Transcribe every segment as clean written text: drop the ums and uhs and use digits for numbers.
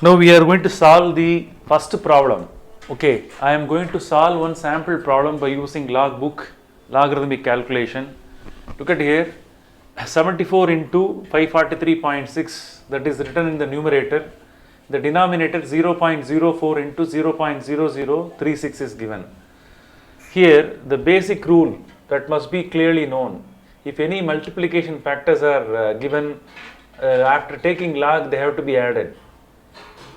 Now we are going to solve the first problem. Okay, I am going to solve one sample problem by using logbook, logarithmic calculation. Look at here, 74 into 543.6, that is written in the numerator. The denominator 0.04 into 0.0036 is given. Here the basic rule that must be clearly known. If any multiplication factors are given, after taking log they have to be added.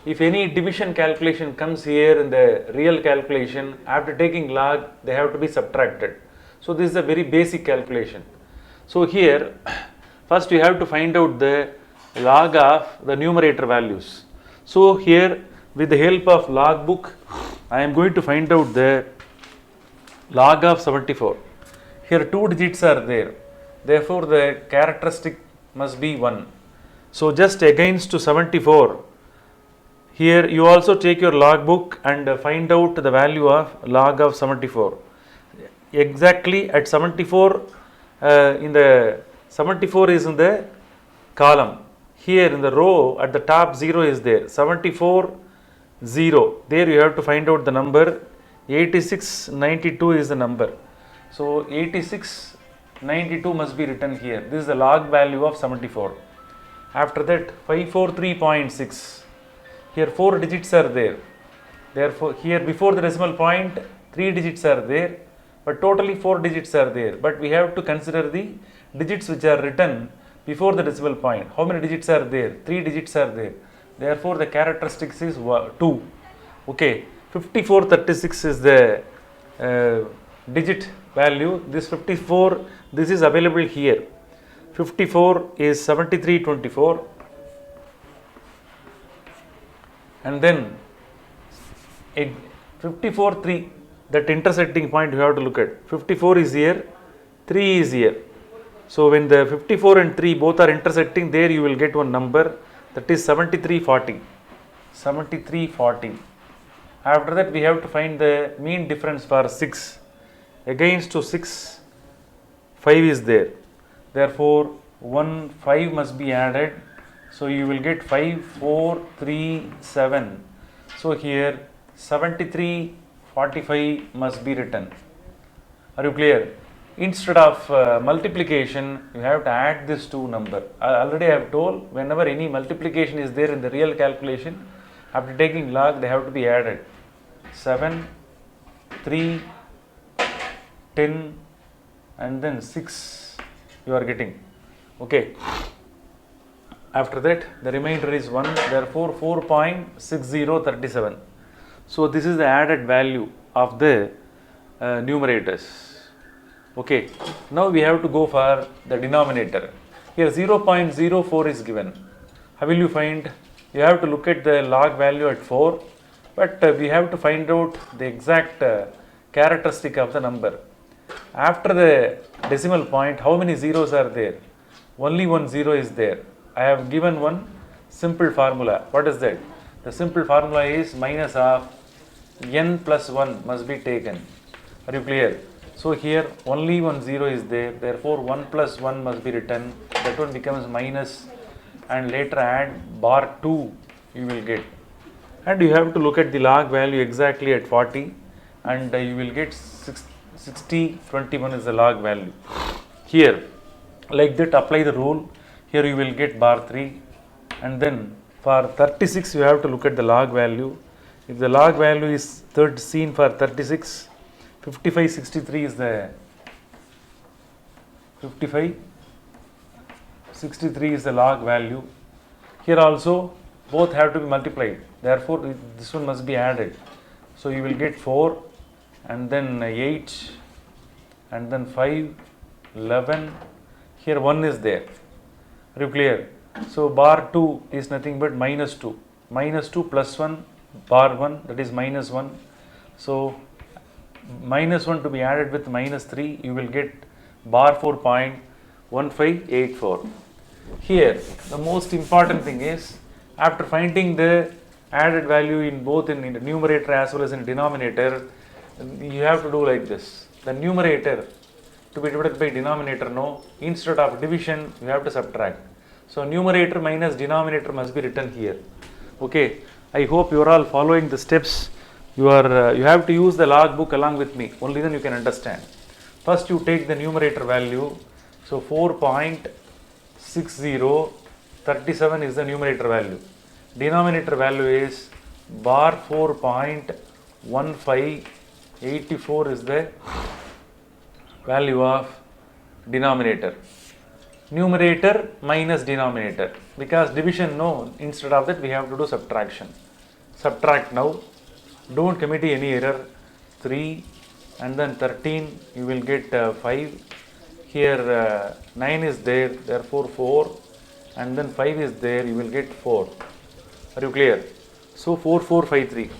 If any division calculation comes here in the real calculation, after taking log they have to be subtracted. So this is a very basic calculation. So here first we have to find out the log of the numerator values. So here with the help of logbook I am going to find out the log of 74. Here two digits are there, therefore the characteristic must be 1. So just against to 74, here you also take your logbook and find out the value of log of 74. Exactly at 74, in the 74 is in the column. Here in the row at the top 0 is there, 74 0. There you have to find out the number. 8692 is the number. So 8692 must be written here. This is the log value of 74. After that 543.6. Here 4 digits are there. Therefore here before the decimal point 3 digits are there, but totally 4 digits are there. But we have to consider the digits which are written before the decimal point. How many digits are there? 3 digits are there. Therefore the characteristics is 2. Okay, 5436 is the digit value. This 54, this is available here. 54 is 7324. And then 54 3, that intersecting point you have to look at. 54 is here, 3 is here. So when the 54 and 3 both are intersecting, there you will get one number, that is 7340. 7340. After that we have to find the mean difference for 6. Against to 6, 5 is there. Therefore 1 5 must be added. So you will get 5437. So here 7345 must be written. Are you clear? Instead of multiplication, you have to add this two number. Already I have told, whenever any multiplication is there in the real calculation, after taking log they have to be added. 7, 3, 10 and then 6 you are getting. Okay. After that the remainder is 1, therefore 4.6037. So this is the added value of the numerators. Okay, now we have to go for the denominator. Here 0.04 is given. How will you find? You have to look at the log value at 4, but we have to find out the exact characteristic of the number. After the decimal point, how many zeros are there? Only one zero is there. I have given one simple formula. What is that? The simple formula is minus of n plus 1 must be taken. Are you clear? So here only one zero is there, therefore 1 plus 1 must be written. That one becomes minus, and later add bar 2 you will get. And you have to look at the log value exactly at 40, and you will get 6021 is the log value. Here like that apply the rule. Here you will get bar 3, and then for 36 you have to look at the log value. If the log value is seen for 36, 5563 is the 5563 is the log value. Here also both have to be multiplied, therefore this one must be added. So you will get 4 and then 8 and then 5, 11. Here 1 is there. Are you clear? So bar 2 is nothing but minus 2. Minus 2 plus 1, bar 1, that is minus 1. So minus 1 to be added with minus 3, you will get bar 4.1584. Here the most important thing is, after finding the added value in both in the numerator as well as in the denominator, you have to do like this. The numerator to be divided by denominator, no, instead of division you have to subtract. So numerator minus denominator must be written here. Okay, I hope you are all following the steps. You have to use the log book along with me, only then you can understand. First you take the numerator value, so 4.6037 is the numerator value. Denominator value is bar 4.1584 is the value of denominator. Numerator minus denominator, because division no, instead of that we have to do subtraction. Subtract now, don't commit any error. 3 and then 13 you will get 5. Here 9 is there, therefore 4, and then 5 is there, you will get 4. Are you clear? So 4453.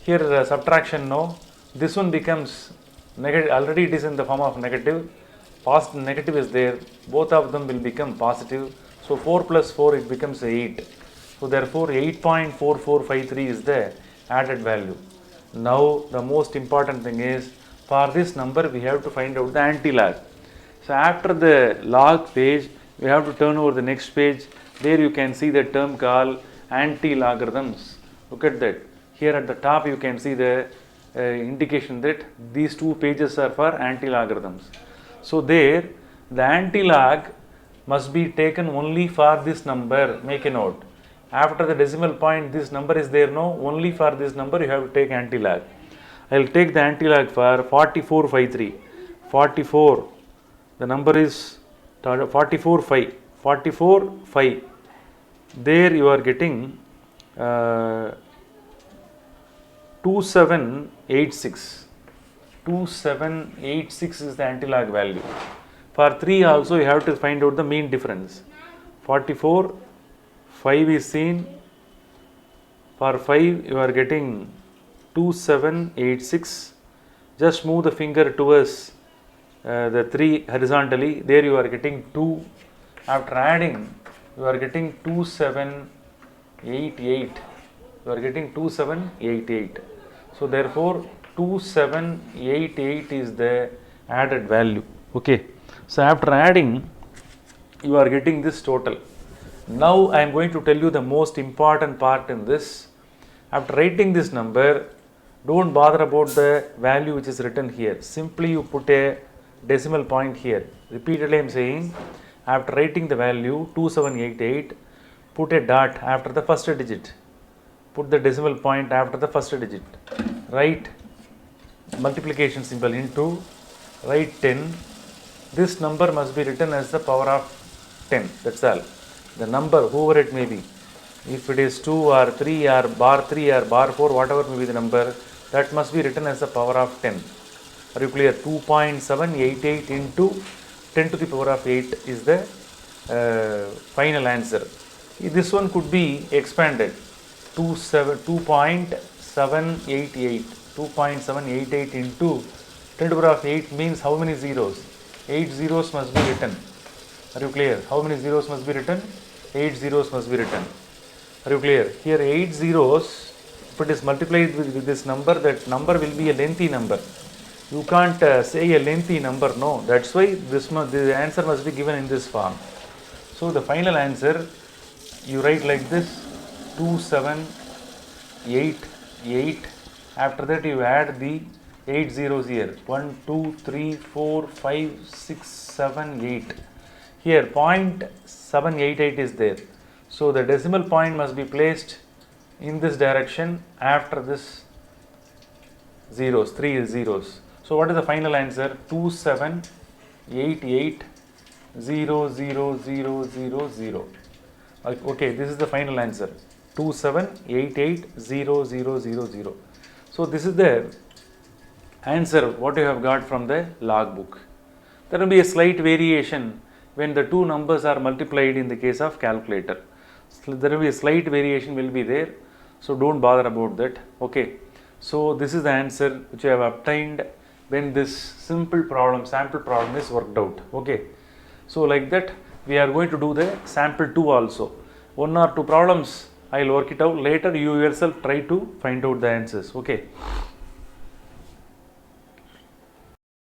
Here subtraction no, this one becomes negative, already it is in the form of negative. Positive negative is there, both of them will become positive. So 4 plus 4 it becomes 8. So therefore 8.4453 is the added value. Now the most important thing is, for this number we have to find out the anti-log. So after the log page we have to turn over the next page. There you can see the term called anti-logarithms. Look at that. Here at the top you can see the indication that these two pages are for anti-logarithms. So there the anti-log must be taken only for this number. Make a note. After the decimal point this number is there, no, only for this number you have to take anti-log. I will take the anti-log for 4453. 44, the number is 44.5. 44.5. There you are getting 2786. 2786 is the anti-log value. For 3 also you have to find out the mean difference. 44, 5 is seen. For 5 you are getting 2786. Just move the finger towards the 3 horizontally. There you are getting 2. After adding you are getting 2788. You are getting 2788. So therefore 2788 is the added value. Okay. So after adding you are getting this total. Now I am going to tell you the most important part in this. After writing this number, don't bother about the value which is written here. Simply you put a decimal point here. Repeatedly I am saying, after writing the value 2788, put a dot after the first digit. Put the decimal point after the first digit. Write multiplication symbol into, write 10. This number must be written as the power of 10. That's all. The number, whoever it may be. If it is 2 or 3 or bar 3 or bar 4, whatever may be the number, that must be written as the power of 10. Are you clear? 2.788 into 10 to the power of 8 is the final answer. This one could be expanded. 2.788 into 10 to the power of 8 means how many zeros? 8 zeros must be written. Are you clear? How many zeros must be written? 8 zeros must be written. Are you clear? Here 8 zeros, if it is multiplied with this number, that number will be a lengthy number. You can't say a lengthy number, no. That's why the answer must be given in this form. So the final answer, you write like this, 2788. After that you add the 8 zeros here. 1, 2, 3, 4, 5, 6, 7, 8. Here 0.788 is there. So the decimal point must be placed in this direction after this zeros, 3 zeros. So what is the final answer? 27880000. Okay, this is the final answer. 27880000. So this is the answer what you have got from the log book. There will be a slight variation when the two numbers are multiplied in the case of calculator. So there will be a slight variation will be there. So don't bother about that. Okay. So this is the answer which I have obtained when this simple problem, sample problem is worked out. Okay. So like that we are going to do the sample 2 also. 1 or 2 problems I will work it out. Later you yourself try to find out the answers. Okay.